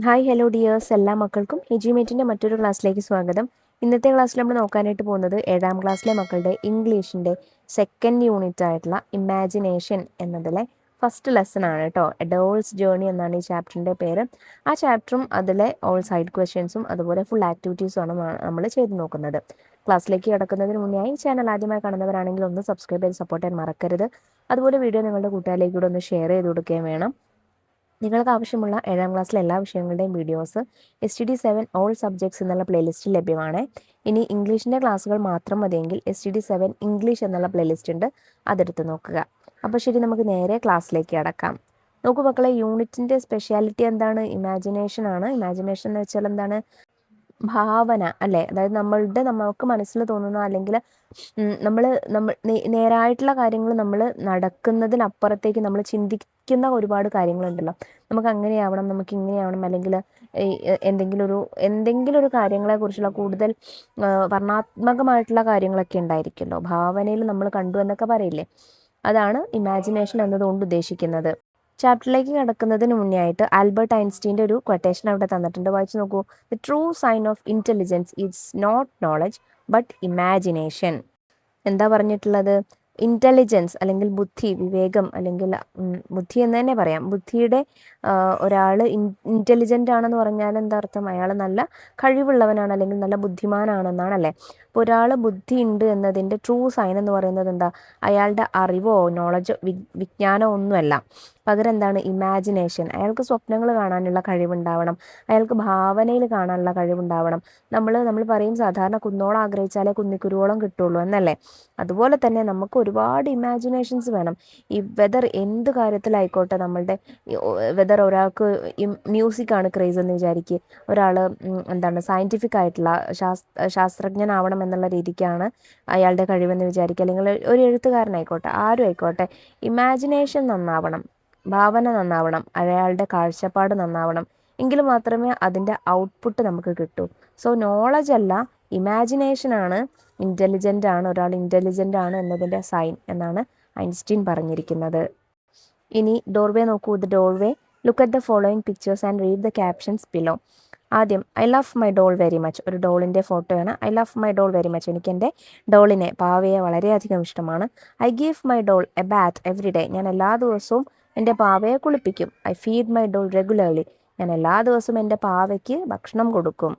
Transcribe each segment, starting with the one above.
Hi hello dears എല്ലാ മക്കൾക്കും എജ്യൂമേറ്റിൻ്റെ മറ്റൊരു ക്ലാസ്സിലേക്ക് സ്വാഗതം. ഇന്നത്തെ ക്ലാസ്സിൽ നമ്മൾ നോക്കാനായിട്ട് പോകുന്നത് 7ാം ക്ലാസ്സിലെ മക്കളുടെ ഇംഗ്ലീഷിൻ്റെ സെക്കൻഡ് യൂണിറ്റ് ആയിട്ടുള്ള ഇമാജിനേഷൻ എന്നതിലെ ഫസ്റ്റ് ലെസൺ ആണ് കേട്ടോ. എ ഡോൾസ് ജേർണി എന്നാണ് ഈ ചാപ്റ്ററിൻ്റെ പേര്. ആ ചാപ്റ്ററും അതിലെ ഓൾ സൈഡ് ക്വസ്റ്റ്യൻസും അതുപോലെ ഫുൾ ആക്ടിവിറ്റീസും ആണ് നമ്മൾ ചെയ്ത് നോക്കുന്നത്. ക്ലാസ്സിലേക്ക് കിടക്കുന്നതിന് മുന്നേ ഈ ചാനൽ ആദ്യമായി കാണുന്നവരാണെങ്കിൽ ഒന്ന് സബ്സ്ക്രൈബ് ചെയ്ത് സപ്പോർട്ട് ചെയ്യാൻ മറക്കരുത്. അതുപോലെ വീഡിയോ നിങ്ങളുടെ കൂട്ടുകാരിലേക്ക് കൂടെ ഒന്ന് ഷെയർ ചെയ്ത് കൊടുക്കുകയും വേണം. നിങ്ങൾക്ക് ആവശ്യമുള്ള 7ാം ക്ലാസ്സിലെ എല്ലാ വിഷയങ്ങളുടെയും വീഡിയോസ് STD7 ഓൾ സബ്ജക്ട്സ് എന്നുള്ള പ്ലേലിസ്റ്റിൽ ലഭ്യമാണ്. ഇനി ഇംഗ്ലീഷിൻ്റെ ക്ലാസ്സുകൾ മാത്രം മതിയെങ്കിൽ STD7 ഇംഗ്ലീഷ് എന്നുള്ള പ്ലേലിസ്റ്റ് ഉണ്ട്, അതെടുത്ത് നോക്കുക. അപ്പോൾ ശരി, നമുക്ക് നേരെ ക്ലാസ്സിലേക്ക് കടക്കാം. നോക്കൂ മക്കളെ, യൂണിറ്റിൻ്റെ സ്പെഷ്യാലിറ്റി എന്താണ്? ഇമാജിനേഷൻ ആണ്. ഇമാജിനേഷൻ എന്ന് വെച്ചാൽ എന്താണ്? ഭാവന അല്ലേ? അതായത് നമ്മൾക്ക് മനസ്സിൽ തോന്നുന്ന അല്ലെങ്കിൽ നമ്മൾ നേരായിട്ടുള്ള കാര്യങ്ങൾ നമ്മൾ നടക്കുന്നതിനപ്പുറത്തേക്ക് നമ്മൾ ചിന്തിക്കുന്ന ഒരുപാട് കാര്യങ്ങളുണ്ടല്ലോ. നമുക്ക് അങ്ങനെയാവണം, നമുക്ക് ഇങ്ങനെയാവണം, അല്ലെങ്കിൽ എന്തെങ്കിലും ഒരു കാര്യങ്ങളെക്കുറിച്ചുള്ള കൂടുതൽ വർണ്ണാത്മകമായിട്ടുള്ള കാര്യങ്ങളൊക്കെ ഉണ്ടായിരിക്കുമല്ലോ. ഭാവനയിൽ നമ്മൾ കണ്ടു എന്നൊക്കെ പറയില്ലേ, അതാണ് ഇമാജിനേഷൻ എന്നതുകൊണ്ട് ഉദ്ദേശിക്കുന്നത്. ചാപ്റ്ററിലേക്ക് കിടക്കുന്നതിന് മുന്നേ ആയിട്ട് ആൽബർട്ട് ഐൻസ്റ്റീൻ്റെ ഒരു ക്വട്ടേഷൻ അവിടെ തന്നിട്ടുണ്ട്, വായിച്ചു നോക്കൂ. The true sign of intelligence is not knowledge but imagination. എന്താ പറഞ്ഞിട്ടുള്ളത്? ഇൻ്റലിജൻസ് അല്ലെങ്കിൽ ബുദ്ധി, വിവേകം, അല്ലെങ്കിൽ ബുദ്ധി എന്ന് തന്നെ പറയാം. ബുദ്ധിയുടെ ഒരാൾ ഇൻ്റലിജൻ്റ് ആണെന്ന് പറഞ്ഞാൽ എന്താ അർത്ഥം? അയാൾ നല്ല കഴിവുള്ളവനാണ് അല്ലെങ്കിൽ നല്ല ബുദ്ധിമാനാണെന്നാണല്ലേ. അപ്പോൾ ഒരാൾ ബുദ്ധി ഉണ്ട് എന്നതിൻ്റെ ട്രൂ സൈൻ എന്ന് പറയുന്നത് എന്താ? അയാളുടെ അറിവോ നോളജോ വിജ്ഞാനമോ ഒന്നുമല്ല, പകരം എന്താണ്? ഇമാജിനേഷൻ. അയാൾക്ക് സ്വപ്നങ്ങൾ കാണാനുള്ള കഴിവുണ്ടാവണം, അയാൾക്ക് ഭാവനയിൽ കാണാനുള്ള കഴിവുണ്ടാവണം. നമ്മൾ പറയും സാധാരണ കുന്നോളം ആഗ്രഹിച്ചാലേ കുന്നിക്കുരുവോളം കിട്ടുള്ളൂ എന്നല്ലേ. അതുപോലെ തന്നെ നമുക്ക് ഒരുപാട് ഇമാജിനേഷൻസ് വേണം. ഈ വെതർ എന്ത് കാര്യത്തിലായിക്കോട്ടെ, നമ്മളുടെ വെതർ ഒരാൾക്ക് മ്യൂസിക്കാണ് ക്രേസ് എന്ന് വിചാരിക്കുക, ഒരാൾ എന്താണ് സയൻറ്റിഫിക് ആയിട്ടുള്ള ശാസ്ത്രജ്ഞനാവണം എന്നുള്ള രീതിക്കാണ് അയാളുടെ കഴിവെന്ന് വിചാരിക്കുക, അല്ലെങ്കിൽ ഒരു എഴുത്തുകാരനായിക്കോട്ടെ, ആരും ആയിക്കോട്ടെ, ഇമാജിനേഷൻ നന്നാവണം, ഭാവന നന്നാവണം, അയാളുടെ കാഴ്ചപ്പാട് നന്നാവണം, എങ്കിൽ മാത്രമേ അതിൻ്റെ ഔട്ട്പുട്ട് നമുക്ക് കിട്ടൂ. സോ നോളജ് അല്ല, ഇമാജിനേഷനാണ് ഇൻ്റലിജൻ്റ് ആണ്, ഒരാൾ ഇൻ്റലിജൻ്റ് ആണ് എന്നതിൻ്റെ സൈൻ എന്നാണ് ഐൻസ്റ്റീൻ പറഞ്ഞിരിക്കുന്നത്. ഇനി ഡോർവേ നോക്കൂ. The doorway, look at the following pictures and read the captions below. ആദ്യം I love my doll very much, ഒരു ഡോളിൻ്റെ ഫോട്ടോയാണ്. I love my doll very much, എനിക്ക് എൻ്റെ ഡോളിനെ, പാവയെ വളരെയധികം ഇഷ്ടമാണ്. I give my doll a bath every day, ഞാൻ എല്ലാ ദിവസവും എൻ്റെ പാവയെ കുളിപ്പിക്കും. I feed my doll regularly, ഞാൻ എല്ലാ ദിവസവും എൻ്റെ പാവയ്ക്ക് ഭക്ഷണം കൊടുക്കും.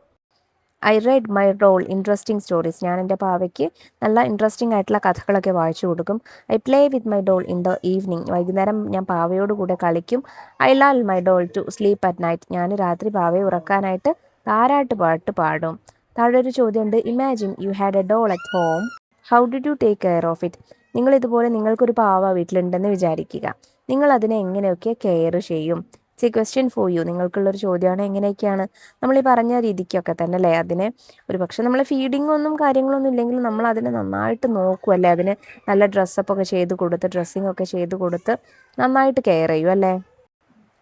I read my doll interesting stories, ഞാൻ എൻ്റെ പാവയ്ക്ക് നല്ല ഇൻട്രസ്റ്റിംഗ് ആയിട്ടുള്ള കഥകളൊക്കെ വായിച്ചു കൊടുക്കും. I play with my doll in the evening, വൈകുന്നേരം ഞാൻ പാവയോട് കൂടെ കളിക്കും. I lull my doll to sleep at night, ഞാൻ രാത്രി പാവയെ ഉറക്കാനായിട്ട് താരാട്ട് പാട്ട് പാടും. താഴെ ഒരു ചോദ്യമുണ്ട്. Imagine you had a doll at home, how did you take care of it. നിങ്ങൾ ഇതുപോലെ നിങ്ങൾക്കൊരു പാവ വീട്ടിലുണ്ടെന്ന് വിചാരിക്കുക, നിങ്ങൾ അതിനെ എങ്ങനെയൊക്കെ കെയർ ചെയ്യും? It's a question for you. നിങ്ങൾക്കുള്ളൊരു ചോദ്യമാണ്. എങ്ങനെയൊക്കെയാണ്? നമ്മൾ ഈ പറഞ്ഞ രീതിക്കൊക്കെ തന്നെ അല്ലേ. അതിനെ ഒരു പക്ഷെ നമ്മൾ ഫീഡിങ്ങൊന്നും കാര്യങ്ങളൊന്നും ഇല്ലെങ്കിൽ നമ്മൾ അതിനെ നന്നായിട്ട് നോക്കുമല്ലേ, അതിന് നല്ല ഡ്രസ്സപ്പൊക്കെ ചെയ്ത് കൊടുത്ത്, ഡ്രസ്സിങ്ങൊക്കെ ചെയ്ത് കൊടുത്ത് നന്നായിട്ട് കെയർ ചെയ്യും അല്ലേ.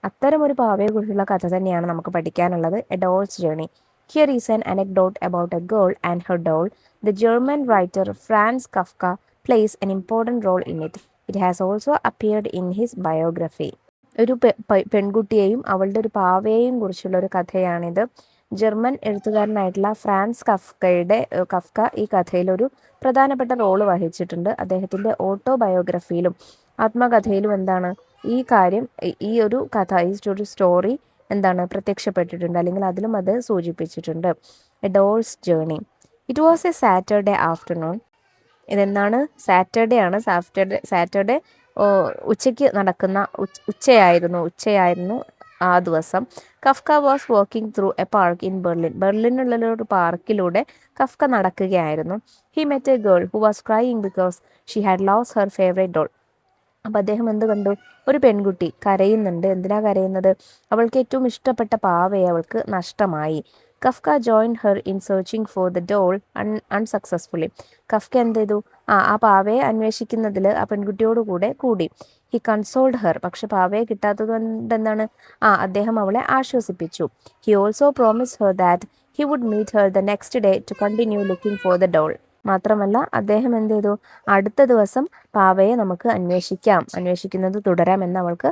അത്തരമൊരു പാവയെക്കുറിച്ചുള്ള കഥ തന്നെയാണ് നമുക്ക് പഠിക്കാനുള്ളത്. A doll's journey. Here is an anecdote about a girl and her doll. The German writer Franz Kafka plays an important role in it. It has also appeared in his biography. ഒരു പെൺകുട്ടിയെയും അവളുടെ ഒരു പാവയെയും കുറിച്ചുള്ള ഒരു കഥയാണിത്. German എഴുത്തുകാരനായിട്ടുള്ള France Kafka ഈ കഥയിലൊരു പ്രധാനപ്പെട്ട role വഹിച്ചിട്ടുണ്ട്. അദ്ദേഹത്തിൻ്റെ ഓട്ടോബയോഗ്രഫിയിലും ആത്മകഥയിലും എന്താണ് ഈ കാര്യം, ഈ ഒരു കഥ, ഈ ഒരു സ്റ്റോറി എന്താണ് പ്രത്യക്ഷപ്പെട്ടിട്ടുണ്ട്, അല്ലെങ്കിൽ അതിലും അത് സൂചിപ്പിച്ചിട്ടുണ്ട്. A doll's journey. It was a Saturday afternoon. ഇതെന്താണ്? സാറ്റർഡേ ആണ്. സാറ്റർഡേ ഉച്ചയ്ക്ക് നടക്കുന്ന ഉച്ചയായിരുന്നു ആ ദിവസം. Kafka was walking through a park in Berlin. ബെർലിനുള്ള ഒരു പാർക്കിലൂടെ കഫ്ക നടക്കുകയായിരുന്നു. He met a girl who was crying because she had lost her favourite doll. അപ്പം അദ്ദേഹം എന്ത് കണ്ടു? ഒരു പെൺകുട്ടി കരയുന്നുണ്ട്. എന്തിനാ കരയുന്നത്? അവൾക്ക് ഏറ്റവും ഇഷ്ടപ്പെട്ട പാവയെ അവൾക്ക് നഷ്ടമായി. Kafka joined her in searching for the doll unsuccessfully. Kafka എന്ത് ചെയ്തു? ആ പാവയെ അന്വേഷിക്കുന്നതിൽ ആ പെൺകുട്ടിയോട് കൂടി. He consoled her. പക്ഷെ പാവയെ കിട്ടാത്തത് കൊണ്ട് എന്താണ്? അദ്ദേഹം അവളെ ആശ്വസിപ്പിച്ചു. He also promise her that he would meet her the next day to continue looking for the doll. മാത്രമല്ല അദ്ദേഹം എന്ത് ചെയ്തു, അടുത്ത ദിവസം പാവയെ നമുക്ക് അന്വേഷിക്കുന്നത് തുടരാമെന്ന് അവൾക്ക്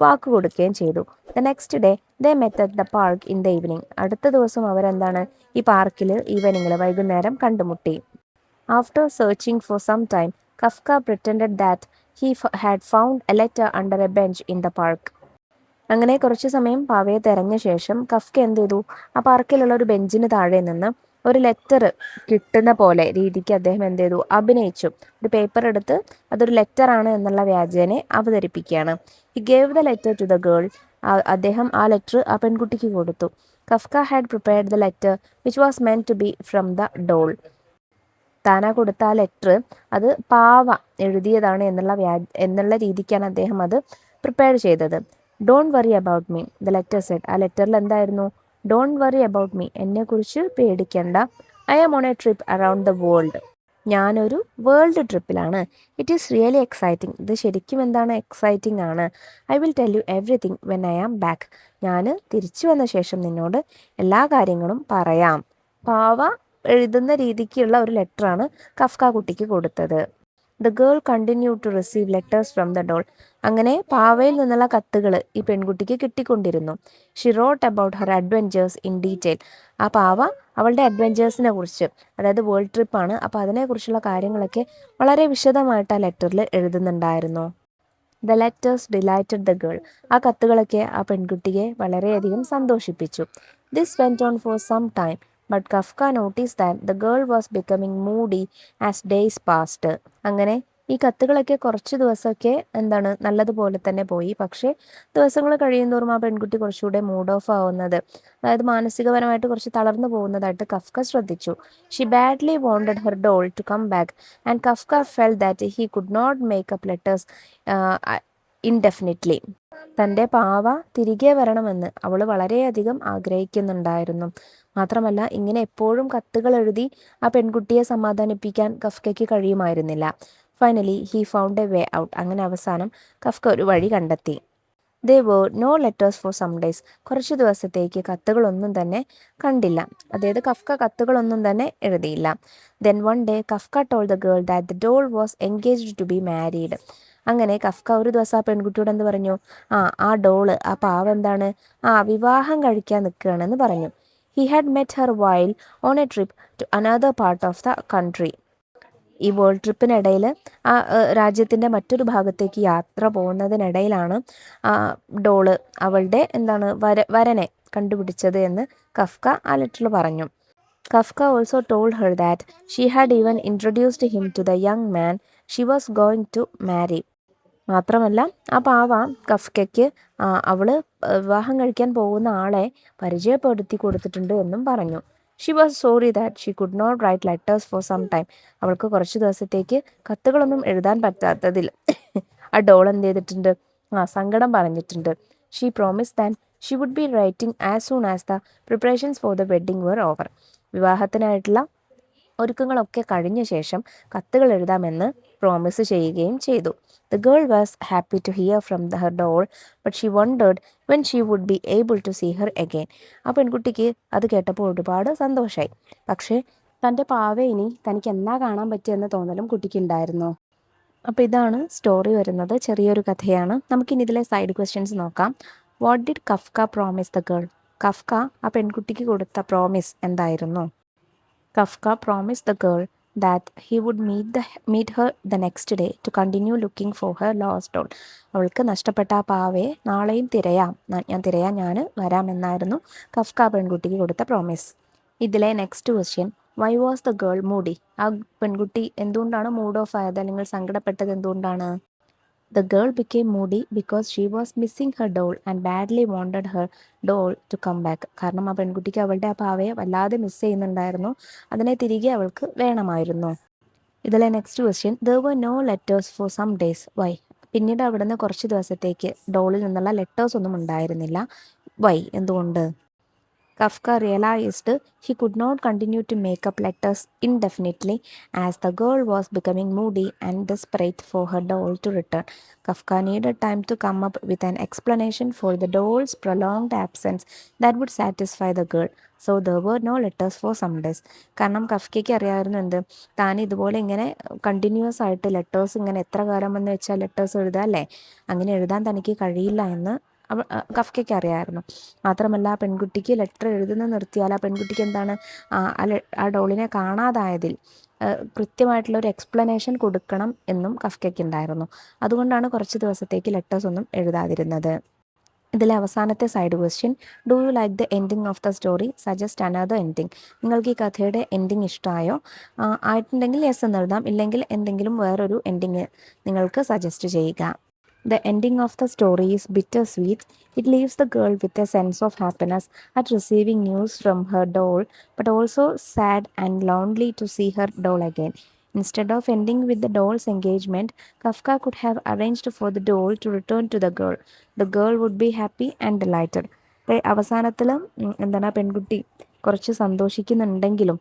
വാക്ക് കൊടുക്കുകയും ചെയ്തു. The next day they met at the park in the evening. അടുത്ത ദിവസം അവരെന്താണ് ഈ പാർക്കിൽ ഈവനിങ്ങിൽ വൈകുന്നേരം കണ്ടുമുട്ടി. After searching for some time Kafka pretended that he had found a letter under a bench in the park. അങ്ങനെ കുറച്ചു സമയം പാവയെ തെരഞ്ഞ ശേഷം കഫ്ക എന്ത് ചെയ്തു, ആ പാർക്കിലുള്ള ഒരു ബെഞ്ചിന് താഴെ നിന്ന് ഒരു ലെറ്റർ കിട്ടുന്ന പോലെ രീതിക്ക് അദ്ദേഹം എന്ത് ചെയ്തു, അഭിനയിച്ചു. ഒരു പേപ്പർ എടുത്ത് അതൊരു ലെറ്ററാണ് എന്നുള്ള വ്യാജേനെ അവതരിപ്പിക്കുകയാണ്. He gave the letter to the girl. അദ്ദേഹം ആ ലെറ്റർ ആ പെൺകുട്ടിക്ക് കൊടുത്തു. Kafka had prepared the letter which was meant to be from the doll. താനാ കൊടുത്ത ആ ലെറ്റർ അത് പാവ എഴുതിയതാണ് എന്നുള്ള രീതിക്കാണ് അദ്ദേഹം അത് പ്രിപ്പയർ ചെയ്തത്. Don't worry about me the letter said. ആ ലെറ്ററിൽ എന്തായിരുന്നു, ഡോണ്ട് വറി അബൌട്ട് മീ, എന്നെക്കുറിച്ച് പേടിക്കണ്ട. I am on a trip around the world. ഞാനൊരു വേൾഡ് ട്രിപ്പിലാണ്. It is really exciting. ഇത് ശരിക്കും എന്താണ്, എക്സൈറ്റിംഗ് ആണ്. I will tell you everything when I am back. ഞാൻ തിരിച്ചു വന്ന ശേഷം നിന്നോട് എല്ലാ കാര്യങ്ങളും പറയാം. പാവ എഴുതുന്ന രീതിക്കുള്ള ഒരു ലെറ്ററാണ് കഫ്ക കുട്ടിക്ക് കൊടുത്തത്. The girl continue to receive letters from the doll. അങ്ങനെ പാവയിൽ നിന്നുള്ള കത്തുകൾ ഈ പെൺകുട്ടിക്ക് കിട്ടിക്കൊണ്ടിരുന്നു. She wrote about her adventures in detail. ആ പാവ അവളുടെ അഡ്വഞ്ചേഴ്സിനെ കുറിച്ച്, അതായത് വേൾഡ് ട്രിപ്പാണ്, അപ്പോൾ അതിനെക്കുറിച്ചുള്ള കാര്യങ്ങളൊക്കെ വളരെ വിശദമായിട്ട് ആ ലെറ്ററിൽ എഴുതുന്നുണ്ടായിരുന്നു. The letters delighted the girl. ആ കത്തുകളൊക്കെ ആ പെൺകുട്ടിയെ വളരെയധികം സന്തോഷിപ്പിച്ചു. This went on for some time but Kafka notice that the girl was becoming moody as days passed. അങ്ങനെ ഈ കത്തുകളൊക്കെ കുറച്ച് ദിവസമൊക്കെ എന്താണ് നല്ലതുപോലെ തന്നെ പോയി. പക്ഷേ ദിവസങ്ങൾ കഴിയുന്തോറും ആ പെൺകുട്ടി കുറച്ചുകൂടെ മൂഡ് ഓഫ് ആവുന്നത്, അതായത് മാനസികപരമായിട്ട് കുറച്ച് തളർന്നു പോകുന്നതായിട്ട് കഫ്ക ശ്രദ്ധിച്ചു. She badly wanted her doll to come back and Kafka felt that he could not make up letters indefinitely. തൻ്റെ പാവ തിരികെ വരണമെന്ന് അവൾ വളരെയധികം ആഗ്രഹിക്കുന്നുണ്ടായിരുന്നു. മാത്രമല്ല ഇങ്ങനെ എപ്പോഴും കത്തുകൾ എഴുതി ആ പെൺകുട്ടിയെ സമാധാനിപ്പിക്കാൻ കഫ്കയ്ക്ക് കഴിയുമായിരുന്നില്ല. Finally he found a way out. അങ്ങനെ അവസാനം കഫ്ക ഒരു വഴി കണ്ടെത്തി. They were no letters for some days. കുറച്ച് ദിവസത്തേക്ക് കത്തുകളൊന്നും തന്നെ കണ്ടില്ല, അതായത് കഫ്ക കത്തുകളൊന്നും തന്നെ എഴുതിയില്ല. Then one day Kafka told the girl that the doll was engaged to be married. അങ്ങനെ കഫ്ക ഒരു ദിവസം ആ പെൺകുട്ടിയോട് എന്ത് പറഞ്ഞു, ആ ഡോള്, ആ പാവ എന്താണ്, വിവാഹം കഴിക്കാൻ നിൽക്കുകയാണെന്ന് പറഞ്ഞു. He had met her while on a trip to another part of the country. ഈ വേൾഡ് ട്രിപ്പിനിടയിൽ ആ രാജ്യത്തിൻ്റെ മറ്റൊരു ഭാഗത്തേക്ക് യാത്ര പോകുന്നതിനിടയിലാണ് ഡോള് അവളുടെ എന്താണ് വരനെ കണ്ടുപിടിച്ചത് എന്ന് കഫ്ക ആ ലെറ്ററിൽ പറഞ്ഞു. Kafka also told her that she had even introduced him to the young man she was going to marry. മാത്രമല്ല ആ പാവ കഫ്കയ്ക്ക് അവള് വിവാഹം കഴിക്കാൻ പോകുന്ന ആളെ പരിചയപ്പെടുത്തി കൊടുത്തിട്ടുണ്ട് എന്നും പറഞ്ഞു. She was sorry that she could not write letters for some time. അവൾക്ക് കുറച്ച് ദിവസത്തേക്ക് കത്തുകളൊന്നും എഴുതാൻ പറ്റാത്തതിൽ ആ ഡോൾ എന്ത് ചെയ്തിട്ടുണ്ട്, സങ്കടം പറഞ്ഞിട്ടുണ്ട്. She promise that she would be writing as soon as the preparations for the wedding were over. വിവാഹത്തിനായിട്ടുള്ള ഒരുക്കങ്ങളൊക്കെ കഴിഞ്ഞ ശേഷം കത്തുകൾ എഴുതാമെന്ന് പ്രോമിസ് ചെയ്യുകയും ചെയ്തു. The girl was happy to hear from her doll, but she wondered when she would be able to see her again. ആ പെൺകുട്ടിക്ക് അത് കേട്ടപ്പോൾ ഒരുപാട് സന്തോഷമായി. പക്ഷേ തൻ്റെ പാവയെ ഇനി തനിക്ക് എന്നാ കാണാൻ പറ്റുമെന്ന തോന്നലും കുട്ടിക്കുണ്ടായിരുന്നു. അപ്പോൾ ഇതാണ് സ്റ്റോറി വരുന്നത്. ചെറിയൊരു കഥയാണ്. നമുക്കിനി ഇതിലെ സൈഡ് ക്വസ്റ്റ്യൻസ് നോക്കാം. What did Kafka promise the girl? Kafka ആ പെൺകുട്ടിക്ക് കൊടുത്ത പ്രോമിസ് എന്തായിരുന്നു? Kafka promise the girl that he would meet her the next day to continue looking for her lost doll. അവൾക്ക് നഷ്ടപ്പെട്ട ആ പാവയെ നാളെയും ഞാൻ വരാമെന്നായിരുന്നു കഫ്ക പെൺകുട്ടിക്ക് കൊടുത്ത പ്രോമിസ്. ഇതിലെ next question, why was the girl Moody? ആ പെൺകുട്ടി എന്തുകൊണ്ടാണ് മൂഡ് ഓഫ് ആയത്, അല്ലെങ്കിൽ സങ്കടപ്പെട്ടത് എന്തുകൊണ്ടാണ്? The girl became moody because she was missing her doll and badly wanted her doll to come back. കാരണം ആ പെൺകുട്ടിക്ക് അവളുടെ ആ പാവയെ വല്ലാതെ മിസ് ചെയ്യുന്നുണ്ടായിരുന്നു, അതിനെ തിരികെ അവൾക്ക് വേണമായിരുന്നു. ഇതിലെ next question, there were no letters for some days. Why? പിന്നീട് അവിടുന്ന് കുറച്ച് ദിവസത്തേക്ക് ഡോളിൽ നിന്നുള്ള ലെറ്റേഴ്സ് ഒന്നും ഉണ്ടായിരുന്നില്ല. വൈ? എന്തുകൊണ്ട്? Kafka realized he could not continue to make up letters indefinitely as the girl was becoming moody and desperate for her doll to return. Kafka needed time to come up with an explanation for the doll's prolonged absence that would satisfy the girl. So there were no letters for some days. കാരണം കഫ്കയ്ക്ക് അറിയാമായിരുന്നു എന്ത്, താൻ ഇതുപോലെ ഇങ്ങനെ continuous ആയിട്ട് letters ഇങ്ങനെ എത്ര കാലം എന്ന് വെച്ചാൽ ലെറ്റേഴ്സ് എഴുതുക അല്ലേ, അങ്ങനെ എഴുതാൻ തനിക്ക് കഴിയില്ല എന്ന് കഫ്കയ്ക്ക് അറിയാമായിരുന്നു. മാത്രമല്ല ആ പെൺകുട്ടിക്ക് ലെറ്റർ എഴുതുന്നത് നിർത്തിയാൽ ആ പെൺകുട്ടിക്ക് എന്താണ് ആ ഡോളിനെ കാണാതായതിൽ കൃത്യമായിട്ടുള്ള ഒരു എക്സ്പ്ലനേഷൻ കൊടുക്കണം എന്നും കഫ്കയ്ക്ക് ഉണ്ടായിരുന്നു. അതുകൊണ്ടാണ് കുറച്ച് ദിവസത്തേക്ക് ലെറ്റേഴ്സ് ഒന്നും എഴുതാതിരുന്നത്. ഇതിലെ അവസാനത്തെ side question, do you like the ending of the story, suggest another ending. നിങ്ങൾക്ക് ഈ കഥയുടെ എൻഡിങ് ഇഷ്ടമായോ? ആയിട്ടുണ്ടെങ്കിൽ യെസ് എന്ന് എഴുതാം, ഇല്ലെങ്കിൽ എന്തെങ്കിലും വേറൊരു എൻഡിങ് നിങ്ങൾക്ക് സജസ്റ്റ് ചെയ്യുക. The ending of the story is bittersweet. It leaves the girl with a sense of happiness at receiving news from her doll, but also sad and lonely to see her doll again. Instead of ending with the doll's engagement, Kafka could have arranged for the doll to return to the girl. The girl would be happy and delighted. അവസാനത്തിൽ എന്താണ് ആ പെൺകുട്ടി കുറച്ച് സന്തോഷിക്കുന്നുണ്ടെങ്കിലും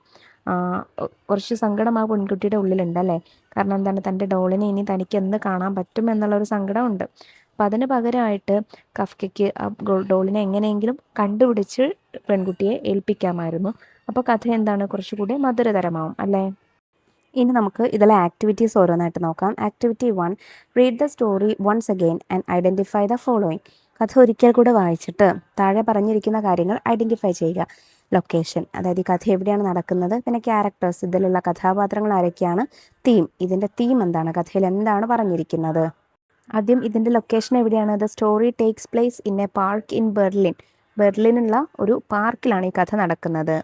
കുറച്ച് സങ്കടം ആ പെൺകുട്ടിയുടെ ഉള്ളിലുണ്ട് അല്ലേ. കാരണം എന്താണ്, തൻ്റെ ഡോളിനെ ഇനി തനിക്ക് എന്ന് കാണാൻ പറ്റും എന്നുള്ളൊരു സങ്കടമുണ്ട്. അപ്പം അതിന് പകരമായിട്ട് കഫ്കയ്ക്ക് ആ ഡോളിനെ എങ്ങനെയെങ്കിലും കണ്ടുപിടിച്ച് പെൺകുട്ടിയെ ഏൽപ്പിക്കാമായിരുന്നു. അപ്പോൾ കഥ എന്താണ്, കുറച്ചുകൂടി മധുരതരമാവും അല്ലേ. ഇനി നമുക്ക് ഇതിലെ ആക്ടിവിറ്റീസ് ഓരോന്നായിട്ട് നോക്കാം. Activity 1, read the story once again and identify the following. കഥ ഒരിക്കൽ കൂടെ വായിച്ചിട്ട് താഴെ പറഞ്ഞിരിക്കുന്ന കാര്യങ്ങൾ ഐഡൻറ്റിഫൈ ചെയ്യുക. ലൊക്കേഷൻ, അതായത് ഈ കഥ എവിടെയാണ് നടക്കുന്നത്, പിന്നെ ക്യാരക്ടേഴ്സ്, ഇതിലുള്ള കഥാപാത്രങ്ങൾ ആരൊക്കെയാണ്, തീം, ഇതിൻ്റെ തീം എന്താണ്, കഥയിൽ എന്താണ് പറഞ്ഞിരിക്കുന്നത്. ആദ്യം ഇതിൻ്റെ ലൊക്കേഷൻ എവിടെയാണ്, the story takes place in a park in Berlin. ബെർലിനുള്ള ഒരു പാർക്കിലാണ് ഈ കഥ നടക്കുന്നത്.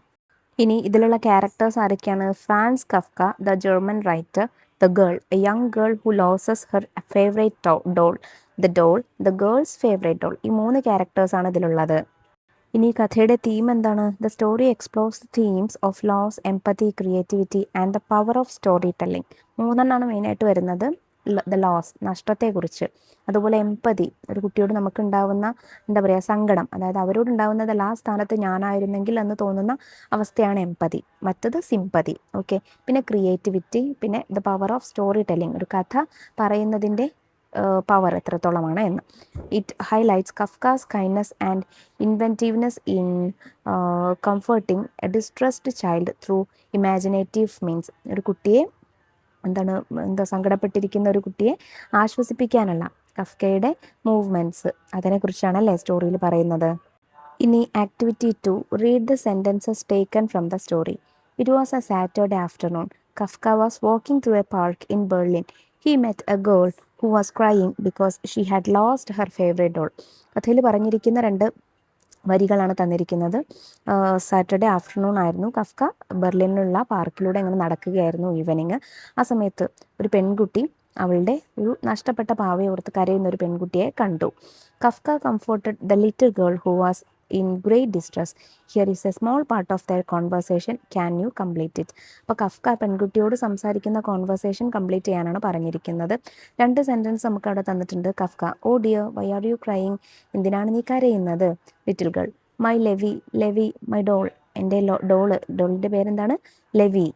ഇനി ഇതിലുള്ള ക്യാരക്ടേഴ്സ് ആരൊക്കെയാണ്, Franz Kafka, the German writer, the girl, a young girl who loses her favourite doll, the doll, the girl's favourite doll. ഈ 3 ക്യാരക്ടേഴ്സാണ് ഇതിലുള്ളത്. ഇനി കഥയുടെ തീം എന്താണ്, the story explores the themes of loss, empathy, creativity and the power of story telling. 3 മെയിനായിട്ട് വരുന്നത്. The loss, നഷ്ടത്തെക്കുറിച്ച്, അതുപോലെ empathy, ഒരു കുട്ടിയോട് നമുക്കുണ്ടാവുന്ന എന്താ പറയുക സങ്കടം, അതായത് അവരോടുണ്ടാവുന്നത് ആ സ്ഥാനത്ത് ഞാനായിരുന്നെങ്കിൽ എന്ന് തോന്നുന്ന അവസ്ഥയാണ് എംപതി. മറ്റത് സിംപതി. ഓക്കെ, പിന്നെ ക്രിയേറ്റിവിറ്റി, പിന്നെ the power of story telling, ഒരു കഥ പറയുന്നതിൻ്റെ പവർ എത്രത്തോളമാണ് എന്ന്. It highlights Kafka's kindness and inventiveness in comforting a distressed child through imaginative means. ഒരു കുട്ടിയെ സങ്കടപ്പെട്ടിരിക്കുന്ന ഒരു കുട്ടിയെ ആശ്വസിപ്പിക്കാനുള്ള കഫ്കയുടെ മൂവ്മെൻറ്റ്സ്, അതിനെക്കുറിച്ചാണല്ലേ സ്റ്റോറിയിൽ പറയുന്നത്. ഇനി activity 2, read the sentences taken from the story. It was a Saturday afternoon. Kafka was walking through a park in Berlin. He met a girl who was crying because she had lost her favorite doll. കഥയിൽ പറഞ്ഞിരിക്കുന്ന 2 വരികളാണ് തന്നിരിക്കുന്നത്. Saturday afternoon ആയിരുന്നു. Kafka ബെർലിനിലുള്ള പാർക്കിലൂടെ ഇങ്ങനെ നടക്കുകയായിരുന്നു evening. ആ സമയത്ത് ഒരു പെൺകുട്ടി അവളുടെ ഒരു നഷ്ടപ്പെട്ട പാവയെ ഓർത്ത് കരയുന്ന ഒരു പെൺകുട്ടിയെ കണ്ടു. Kafka comforted the little girl who was in great distress. Here is a small part of their conversation, can you complete it. അപ്പോൾ കഫ്ക പെൺകുട്ടിയോട് സംസാരിക്കുന്ന കോൺവെർസേഷൻ കംപ്ലീറ്റ് ചെയ്യാനാണ് പറഞ്ഞിരിക്കുന്നത്. 2 സെൻറ്റൻസ് നമുക്ക് അവിടെ തന്നിട്ടുണ്ട്. Kafka, oh dear why are you crying, എന്തിനാണ് നീ കരയുന്നത്. Little girl, my Levi, Levi my doll, എൻ്റെ ഡോളിൻ്റെ പേരെന്താണ്, ലെവി.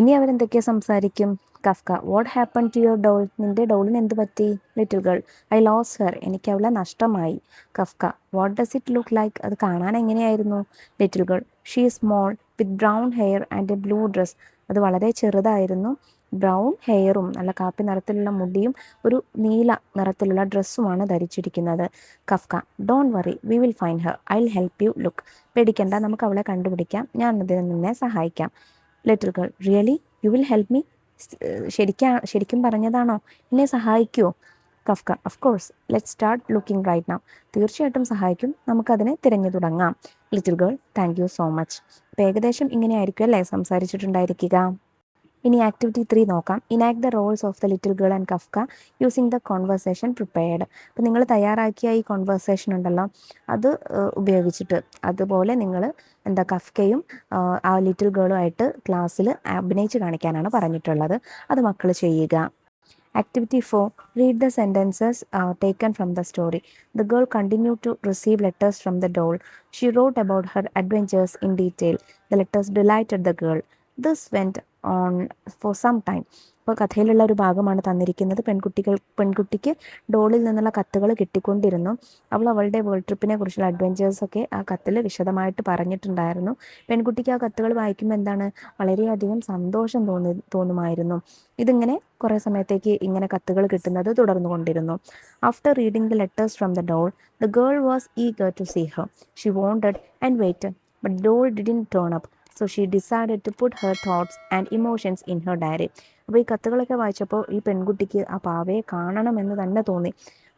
ഇനി അവരെന്തൊക്കെയാണ് സംസാരിക്കും. Kafka, what happen to your doll, നിൻ്റെ ഡോളിന് എന്ത് പറ്റി. Little girl, I lost her, എനിക്ക് അവളെ നഷ്ടമായി. Kafka, what does it look like, അത് കാണാൻ എങ്ങനെയായിരുന്നു. Little girl, she is small with brown hair and a blue dress, അത് വളരെ ചെറുതായിരുന്നു, ബ്രൗൺ ഹെയറും നല്ല കാപ്പി നിറത്തിലുള്ള മുടിയും ഒരു നീല നിറത്തിലുള്ള ഡ്രസ്സുമാണ് ധരിച്ചിരിക്കുന്നത്. Kafka, don't worry we will find her, I will help you look, പേടിക്കണ്ട നമുക്ക് അവളെ കണ്ടുപിടിക്കാം, ഞാൻ അതിന് നിന്നെ സഹായിക്കാം. Little girl, really you will help me, ശരിക്കും പറഞ്ഞതാണോ, എന്നെ സഹായിക്കുമോ. Kafka, of course let start looking right now, തീർച്ചയായിട്ടും സഹായിക്കും, നമുക്കതിനെ തിരഞ്ഞു തുടങ്ങാം. Little girl, thank you so much. അപ്പോൾ ഏകദേശം ഇങ്ങനെയായിരിക്കും അല്ലേ സംസാരിച്ചിട്ടുണ്ടായിരിക്കുക. ഇനി ആക്ടിവിറ്റി 3 നോക്കാം. Enact the roles of the little girl and Kafka using the conversation prepared. അപ്പോൾ നിങ്ങൾ തയ്യാറാക്കിയ ഈ കോൺവെർസേഷൻ ഉണ്ടല്ലോ, അത് ഉപയോഗിച്ചിട്ട് അതുപോലെ നിങ്ങൾ കഫ്കയും ആ ലിറ്റിൽ ഗേളുമായിട്ട് ക്ലാസ്സിൽ അഭിനയിച്ച് കാണിക്കാനാണ് പറഞ്ഞിട്ടുള്ളത്. അത് മക്കൾ ചെയ്യുക. Activity 4. Read the sentences taken from the story. The girl continued to receive letters from the doll. She wrote about her adventures in detail. The letters delighted the girl. This went on for some time. അപ്പോൾ കഥയിലുള്ള ഒരു ഭാഗമാണ് തന്നിരിക്കുന്നത്. പെൺകുട്ടിക്ക് ഡോളിൽ നിന്നുള്ള കത്തുകൾ കിട്ടിക്കൊണ്ടിരുന്നു. അവൾ അവളുടെ world ട്രിപ്പിനെ കുറിച്ചുള്ള അഡ്വഞ്ചേഴ്സൊക്കെ ആ കത്തിൽ വിശദമായിട്ട് പറഞ്ഞിട്ടുണ്ടായിരുന്നു. പെൺകുട്ടിക്ക് ആ കത്തുകൾ വായിക്കുമ്പോൾ എന്താണ്, വളരെയധികം സന്തോഷം തോന്നുമായിരുന്നു. ഇതിങ്ങനെ കുറേ സമയത്തേക്ക് ഇങ്ങനെ കത്തുകൾ കിട്ടുന്നത് തുടർന്നുകൊണ്ടിരുന്നു. After reading the letters from the doll, the girl was eager to see her. She wanted and waited, but doll didn't turn up. So she decided to put her thoughts and emotions in her diary. അപ്പോൾ ഈ കത്തുകളൊക്കെ വായിച്ചപ്പോൾ ഈ പെൺകുട്ടിക്ക് ആ പാവയെ കാണണമെന്ന് തന്നെ തോന്നി.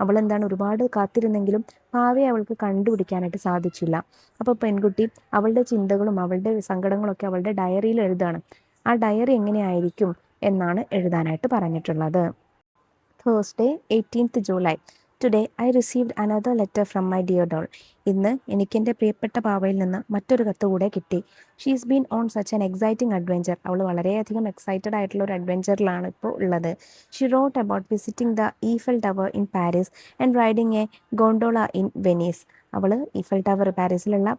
അവളെന്താണ്, ഒരുപാട് കാത്തിരുന്നെങ്കിലും പാവയെ അവൾക്ക് കണ്ടുപിടിക്കാനായിട്ട് സാധിച്ചില്ല. അപ്പോൾ പെൺകുട്ടി അവളുടെ ചിന്തകളും അവളുടെ സങ്കടങ്ങളൊക്കെ അവളുടെ ഡയറിയിൽ എഴുതാണ്. ആ ഡയറി എങ്ങനെയായിരിക്കും എന്നാണ് എഴുതാനായിട്ട് പറഞ്ഞിട്ടുള്ളത്. Thursday, 18th July. Today I received another letter from my dear doll. ഇന്ന് എനിക്ക് എൻ്റെ പ്രിയപ്പെട്ട പാവയിൽ നിന്ന് മറ്റൊരു കത്ത് കൂടെ കിട്ടി. She's been on such an exciting adventure. അവൾ വളരെയധികം എക്സൈറ്റഡ് ആയിട്ടുള്ള ഒരു അഡ്വഞ്ചറിലാണ് ഇപ്പോൾ ഉള്ളത്. She wrote about visiting the Eiffel Tower in Paris and riding a gondola in Venice. അവൾ ഈഫൽ ടവർ പാരീസിലുള്ള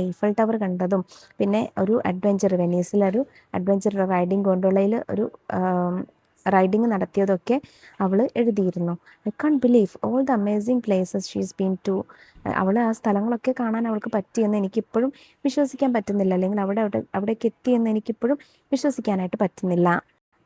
ഈഫൽ ടവർ കണ്ടതും പിന്നെ ഒരു അഡ്വഞ്ചർ, വെനീസിലൊരു അഡ്വഞ്ചർ റൈഡിങ് ഗോണ്ടോളയിൽ ഒരു റൈഡിങ് നടത്തിയതൊക്കെ അവൾ എഴുതിയിരുന്നു. I can't believe all the amazing places she's been to. അവൾ ആ സ്ഥലങ്ങളൊക്കെ കാണാൻ അവൾക്ക് പറ്റിയെന്ന് എനിക്കിപ്പോഴും വിശ്വസിക്കാൻ പറ്റുന്നില്ല, അല്ലെങ്കിൽ അവിടേക്ക് എത്തിയെന്ന് എനിക്കിപ്പോഴും വിശ്വസിക്കാനായിട്ട് പറ്റുന്നില്ല.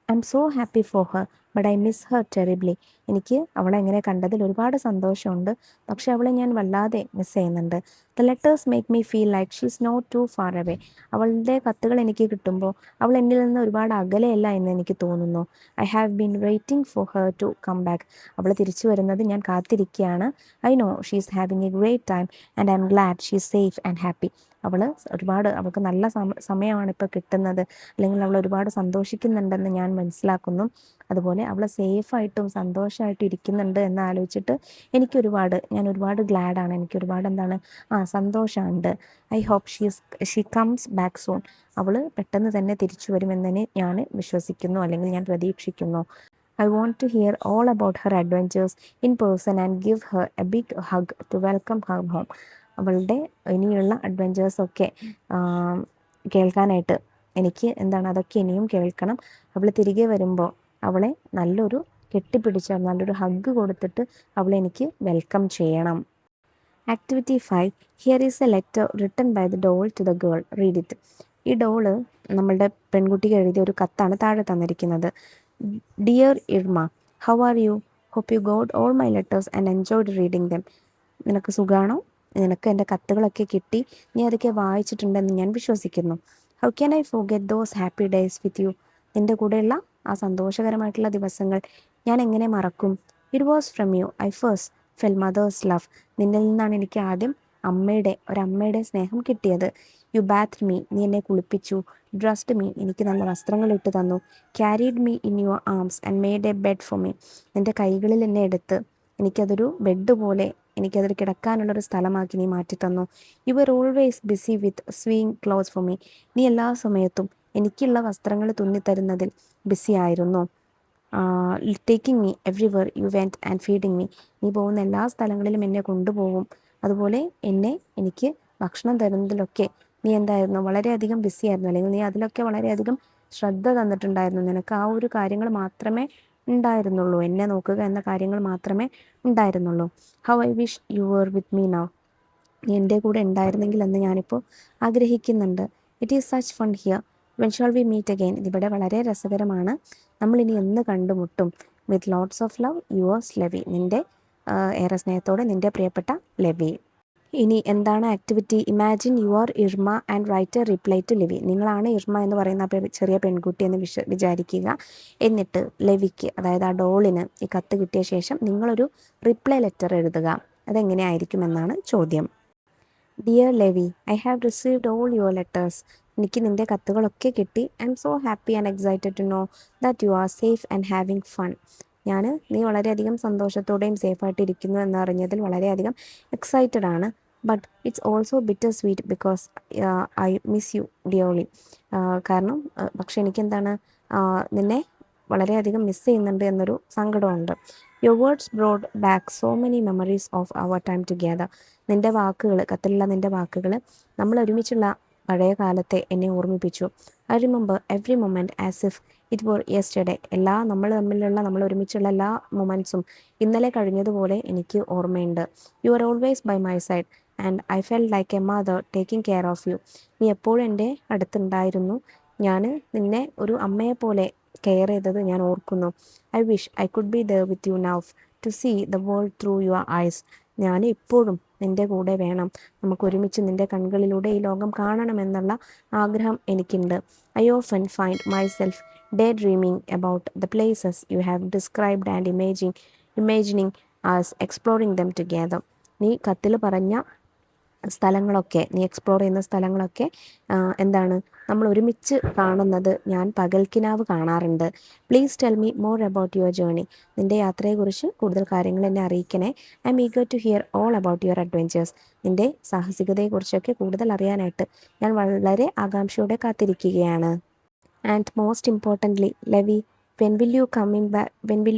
I am so happy for her but I miss Har terribly. എനിക്ക് അവളെ എങ്ങനെ കണ്ടതിൽ ഒരുപാട് സന്തോഷമുണ്ട്, പക്ഷെ അവളെ ഞാൻ വല്ലാതെ മിസ് ചെയ്യുന്നുണ്ട്. The letters make me feel like she is not too far away. അവളുടെ കത്തുകൾ എനിക്ക് കിട്ടുമ്പോൾ അവൾ എന്നിൽ നിന്ന് ഒരുപാട് അകലെയല്ല എന്ന് എനിക്ക് തോന്നുന്നു. I have been waiting for her to come back. അവൾ തിരിച്ചു വരുന്നത് ഞാൻ കാത്തിരിക്കുകയാണ്. I know she is having a great time and I am glad she is safe and happy. അവൾക്ക് നല്ല സമയമാണ് ഇപ്പോൾ കിട്ടുന്നത്, അല്ലെങ്കിൽ അവൾ ഒരുപാട് സന്തോഷിക്കുന്നുണ്ടെന്ന് ഞാൻ മനസ്സിലാക്കുന്നു. അതുപോലെ അവൾ സേഫായിട്ടും സന്തോഷമായിട്ടും ഇരിക്കുന്നുണ്ട് എന്ന് ആലോചിച്ചിട്ട് ഞാൻ ഒരുപാട് ഗ്ലാഡാണ്. എനിക്കൊരുപാട് സന്തോഷമുണ്ട്. I hope she comes back soon. അവൾ പെട്ടെന്ന് തന്നെ തിരിച്ചു വരുമെന്ന് ഞാൻ വിശ്വസിക്കുന്നു, അല്ലെങ്കിൽ ഞാൻ പ്രതീക്ഷിക്കുന്നു. I want to hear all about her adventures in person and give her a big hug to welcome her home. അവളുടെ ഇനിയുള്ള അഡ്വഞ്ചേഴ്സൊക്കെ കേൾക്കാനായിട്ട് എനിക്ക് അതൊക്കെ ഇനിയും കേൾക്കണം. അവൾ തിരികെ വരുമ്പോൾ അവളെ നല്ലൊരു കെട്ടിപ്പിടിച്ച് നല്ലൊരു ഹഗ് കൊടുത്തിട്ട് അവളെ എനിക്ക് വെൽക്കം ചെയ്യണം. Activity 5. Here is a letter written by the doll to the girl. Read it. ഈ ഡോള് നമ്മളുടെ പെൺകുട്ടിക്ക് എഴുതിയ ഒരു കത്താണ് താഴെ തന്നിരിക്കുന്നത്. Dear Irma, how are you? Hope you got all my letters and enjoyed reading them. നിനക്ക് സുഖാണോ? നിനക്ക് എൻ്റെ കത്തുകളൊക്കെ കിട്ടി, നീ അതൊക്കെ വായിച്ചിട്ടുണ്ടെന്ന് ഞാൻ വിശ്വസിക്കുന്നു. How can I forget those happy days with you. നിൻ്റെ കൂടെയുള്ള ആ സന്തോഷകരമായിട്ടുള്ള ദിവസങ്ങൾ ഞാൻ എങ്ങനെ മറക്കും? It was from you I first felt mother's love. നിന്നിൽ നിന്നാണ് എനിക്ക് ആദ്യം ഒരമ്മയുടെ സ്നേഹം കിട്ടിയത്. യു ബാത്ത് മീ, നീ എന്നെ കുളിപ്പിച്ചു. ഡ്രസ്ഡ് മീ, എനിക്ക് നല്ല വസ്ത്രങ്ങൾ ഇട്ട് തന്നു. Carried me in your arms and made A bed for me. നിൻ്റെ കൈകളിൽ എന്നെ എടുത്ത് എനിക്കതൊരു ബെഡ് പോലെ, എനിക്കതൊരു കിടക്കാനുള്ളൊരു സ്ഥലമാക്കി നീ മാറ്റിത്തന്നു. You were always busy with sewing clothes for me. നീ എല്ലാ സമയത്തും എനിക്കുള്ള വസ്ത്രങ്ങൾ തുന്നിത്തരുന്നതിൽ ബിസി ആയിരുന്നു. Taking me everywhere you went and feeding me. നീ പോകുന്ന എല്ലാ സ്ഥലങ്ങളിലും എന്നെ കൊണ്ടുപോകും. അതുപോലെ എനിക്ക് ഭക്ഷണം തരുന്നതിലൊക്കെ നീ വളരെയധികം ബിസി ആയിരുന്നു, അല്ലെങ്കിൽ നീ അതിലൊക്കെ വളരെയധികം ശ്രദ്ധ തന്നിട്ടുണ്ടായിരുന്നു. നിനക്ക് ആ ഒരു കാര്യങ്ങൾ മാത്രമേ ഉണ്ടായിരുന്നുള്ളൂ, എന്നെ നോക്കുക എന്ന കാര്യങ്ങൾ മാത്രമേ ഉണ്ടായിരുന്നുള്ളൂ. How I wish you were with me now. നീ എൻ്റെ കൂടെ ഉണ്ടായിരുന്നെങ്കിൽ എന്ന് ഞാനിപ്പോൾ ആഗ്രഹിക്കുന്നുണ്ട്. It is such fun here. When shall we meet again. ഇതിവിടെ വളരെ രസകരമാണ്. നമ്മളിനി എന്ന് കണ്ടുമുട്ടും. With lots of love yours Levi. നിൻ്റെ ഏറെ സ്നേഹത്തോടെ നിൻ്റെ പ്രിയപ്പെട്ട ലെവി. ഇനി എന്താണ് activity? Imagine you are Irma and write a reply to Levi. നിങ്ങളാണ് ഇർമ എന്ന് പറയുന്ന ചെറിയ പെൺകുട്ടി എന്ന് വിചാരിക്കുക. എന്നിട്ട് ലെവിക്ക്, അതായത് ആ ഡോളിന് ഈ കത്ത് കിട്ടിയ ശേഷം നിങ്ങളൊരു റിപ്ലൈ ലെറ്റർ എഴുതുക. അതെങ്ങനെയായിരിക്കുമെന്നാണ് ചോദ്യം. Dear Levi, I have received all your letters. എനിക്ക് നിൻ്റെ കത്തുകളൊക്കെ കിട്ടി. I am so happy and excited to know that you are safe and having fun. നീ വളരെയധികം സന്തോഷത്തോടെയും സേഫായിട്ട് ഇരിക്കുന്നു എന്നറിഞ്ഞതിൽ വളരെയധികം എക്സൈറ്റഡ് ആണ്. But it's also bitter sweet because I miss you dearly. കാരണം പക്ഷെ എനിക്ക് നിന്നെ വളരെയധികം മിസ് ചെയ്യുന്നുണ്ട് എന്നൊരു സങ്കടമുണ്ട്. Your words brought back so many memories of our time together. നിൻ്റെ വാക്കുകൾ, കത്തിലുള്ള നിൻ്റെ വാക്കുകൾ നമ്മൾ ഒരുമിച്ചുള്ള പഴയ കാലത്തെ എന്നെ ഓർമ്മിപ്പിച്ചു. I remember every moment as if it were yesterday. നമ്മൾ ഒരുമിച്ചുള്ള എല്ലാ മൊമെൻറ്റ്സും ഇന്നലെ കഴിഞ്ഞതുപോലെ എനിക്ക് ഓർമ്മയുണ്ട്. You are always by my side and I felt like a mother taking care of you. നീ എപ്പോഴും എൻ്റെ അടുത്തുണ്ടായിരുന്നു. ഞാൻ നിന്നെ ഒരു അമ്മയെപ്പോലെ കെയർ ചെയ്തത് ഞാൻ ഓർക്കുന്നു. I wish I could be there with you now to see the world through your eyes. ഞാൻ എപ്പോഴും നിൻ്റെ കൂടെ വേണം. നമുക്ക് ഒരുമിച്ച് നിൻ്റെ കണ്ണുകളിലൂടെ ഈ ലോകം കാണണമെന്നുള്ള ആഗ്രഹം എനിക്കുണ്ട്. I often find myself daydreaming about the places you have described and imagining us exploring them together. നീ കത്തിൽ പറഞ്ഞ സ്ഥലങ്ങളൊക്കെ, നീ എക്സ്പ്ലോർ ചെയ്യുന്ന സ്ഥലങ്ങളൊക്കെ എന്താണ് നമ്മൾ ഒരുമിച്ച് കാണുന്നത് ഞാൻ പകൽക്കിനാവ് കാണാറുണ്ട്. Please tell me more about your journey. നിൻ്റെ യാത്രയെക്കുറിച്ച് കൂടുതൽ കാര്യങ്ങൾ എന്നെ അറിയിക്കണേ. I am eager to hear all about your adventures. നിൻ്റെ സാഹസികതയെക്കുറിച്ചൊക്കെ കൂടുതൽ അറിയാനായിട്ട് ഞാൻ വളരെ ആകാംക്ഷയോടെ കാത്തിരിക്കുകയാണ്. And most importantly Levi, when will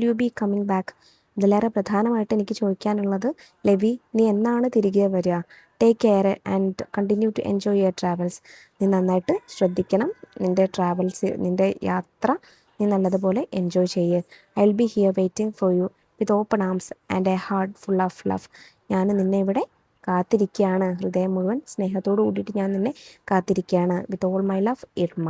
you be coming back? ഇതിലേറെ പ്രധാനമായിട്ട് എനിക്ക് ചോദിക്കാനുള്ളത്, ലെവി, നീ എന്നാണ് തിരികെ വരിക? Take care and continue to enjoy your travels. നീ നന്നായിട്ട് ശ്രദ്ധിക്കണം. നിൻ്റെ യാത്ര നീ നല്ലതുപോലെ എൻജോയ് ചെയ്യ്. I will be here waiting for you with open arms and A heart full of love. ഞാൻ നിന്നെ ഇവിടെ കാത്തിരിക്കുകയാണ്. ഹൃദയം മുഴുവൻ സ്നേഹത്തോടു കൂടിയിട്ട് ഞാൻ നിന്നെ കാത്തിരിക്കുകയാണ്. With all my love, Irma.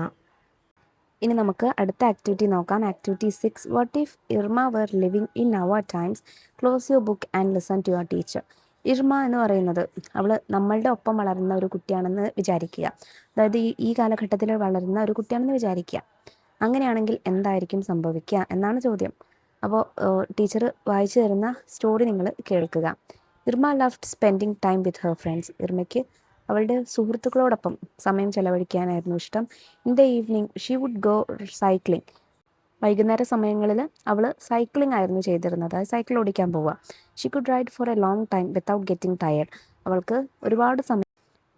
ഇനി നമുക്ക് അടുത്ത ആക്ടിവിറ്റി നോക്കാം. Activity 6. What if Irma were living in our times? Close your book and listen to your teacher. Irma എന്ന് പറയുന്നത് അവൾ നമ്മളുടെ ഒപ്പം വളരുന്ന ഒരു കുട്ടിയാണെന്ന് വിചാരിക്കുക. അതായത് ഈ കാലഘട്ടത്തിൽ വളരുന്ന ഒരു കുട്ടിയാണെന്ന് വിചാരിക്കുക. അങ്ങനെയാണെങ്കിൽ എന്തായിരിക്കും സംഭവിക്കുക എന്നാണ് ചോദ്യം. അപ്പോൾ ടീച്ചർ വായിച്ചു തരുന്ന സ്റ്റോറി നിങ്ങൾ കേൾക്കുക. Irma loved spending time with her friends. ഇർമയ്ക്ക് അവളുടെ സുഹൃത്തുക്കളോടൊപ്പം സമയം ചെലവഴിക്കാനായിരുന്നു ഇഷ്ടം. In the evening she would go cycling. വൈകുന്നേര സമയങ്ങളിൽ അവൾ സൈക്ലിംഗ് ആയിരുന്നു ചെയ്തിരുന്നത്. അത് സൈക്കിൾ ഓടിക്കാൻ പോവുക. She could ride for a long time without getting tired. അവൾക്ക് ഒരുപാട് സമയം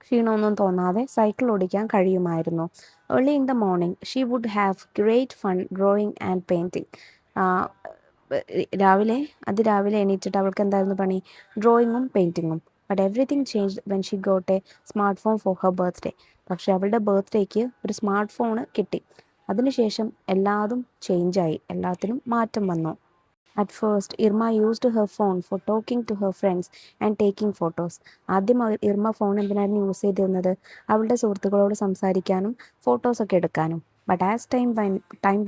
ക്ഷീണമൊന്നും തോന്നാതെ സൈക്കിൾ ഓടിക്കാൻ കഴിയുമായിരുന്നു. Early in the morning she would have great fun drawing and painting. അതിരാവിലെ എണീറ്റിട്ട് അവൾക്ക് എന്തായിരുന്നു പണി? ഡ്രോയിങ്ങും പെയിൻറ്റിങ്ങും. But everything changed when she got a smartphone for her birthday. പക്ഷേ അവളുടെ ബർത്ത്ഡേക്ക് ഒരു സ്മാർട്ട് ഫോണ് കിട്ടി. അതിനുശേഷം എല്ലാതും ചേഞ്ചായി, എല്ലാത്തിനും മാറ്റം വന്നു. At first Irma used her phone for talking to her friends and taking photos. ആദ്യം ഇർമ ഫോൺ എന്തിനായിരുന്നു യൂസ് ചെയ്തിരുന്നത്? അവളുടെ സുഹൃത്തുക്കളോട് സംസാരിക്കാനും ഫോട്ടോസൊക്കെ എടുക്കാനും. But as time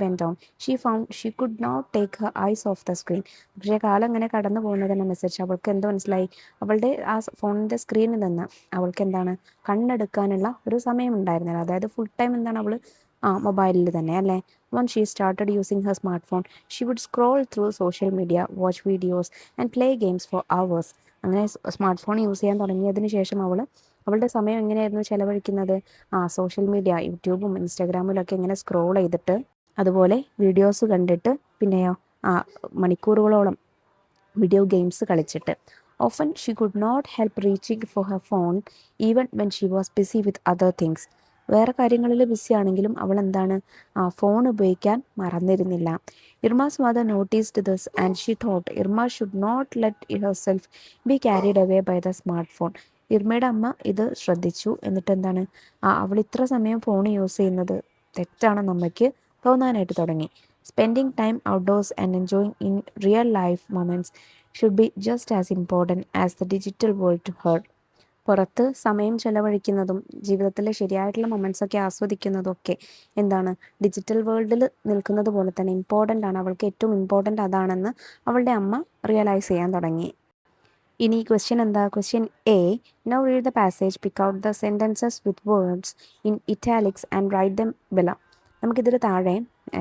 went on she found she could not take her eyes off the screen. പക്ഷേ കാലം ഇങ്ങനെ കടന്നു പോകുന്നതിനനുസരിച്ച് അവൾക്ക് എന്ത് മനസ്സിലായി? അവളുടെ ആ ഫോണിൻ്റെ സ്ക്രീനിൽ നിന്ന് അവൾക്ക് എന്താണ് കണ്ണെടുക്കാനുള്ള ഒരു സമയം ഉണ്ടായിരുന്നില്ല. അതായത് ഫുൾ ടൈം എന്താണ് അവൾ മൊബൈലിൽ തന്നെ അല്ലേ. Once she started using her smartphone, she would scroll through social media, watch videos and play games for hours. അങ്ങനെ സ്മാർട്ട് ഫോൺ യൂസ് ചെയ്യാൻ തുടങ്ങിയതിന് ശേഷം അവളുടെ സമയം എങ്ങനെയായിരുന്നു ചെലവഴിക്കുന്നത്? സോഷ്യൽ മീഡിയ, യൂട്യൂബും ഇൻസ്റ്റാഗ്രാമിലൊക്കെ ഇങ്ങനെ സ്ക്രോൾ ചെയ്തിട്ട്, അതുപോലെ വീഡിയോസ് കണ്ടിട്ട്, പിന്നെയോ മണിക്കൂറുകളോളം വീഡിയോ ഗെയിംസ് കളിച്ചിട്ട്. Often she could not help reaching for her phone even when she was busy with other things. വേറെ കാര്യങ്ങളിൽ ബിസി ആണെങ്കിലും അവൾ എന്താണ് ഫോൺ ഉപയോഗിക്കാൻ മറന്നിരുന്നില്ല. Irma's mother noticed this and she thought Irma should not let herself be carried away by the smartphone. ഇർമയുടെ അമ്മ ഇത് ശ്രദ്ധിച്ചു. എന്നിട്ട് എന്താണ് അവൾ ഇത്ര സമയം ഫോൺ യൂസ് ചെയ്യുന്നത് തെറ്റാണെന്ന് അമ്മയ്ക്ക് തോന്നാനായിട്ട് തുടങ്ങി. Spending time outdoors and enjoying in real life moments should be just as important as the digital world to her. പുറത്ത് സമയം ചെലവഴിക്കുന്നതും ജീവിതത്തിലെ ശരിയായിട്ടുള്ള മൊമെൻറ്റ്സൊക്കെ ആസ്വദിക്കുന്നതും ഒക്കെ എന്താണ് ഡിജിറ്റൽ വേൾഡിൽ നിൽക്കുന്നത് പോലെ തന്നെ ഇമ്പോർട്ടൻ്റ് ആണ്. അവൾക്ക് ഏറ്റവും ഇമ്പോർട്ടൻ്റ് അതാണെന്ന് അവളുടെ അമ്മ റിയലൈസ് ചെയ്യാൻ തുടങ്ങി. ഇനി ക്വസ്റ്റ്യൻ എന്താ? Question A. Now read the passage, pick out the sentences with words in italics and write them below. നമുക്കിതിൽ താഴെ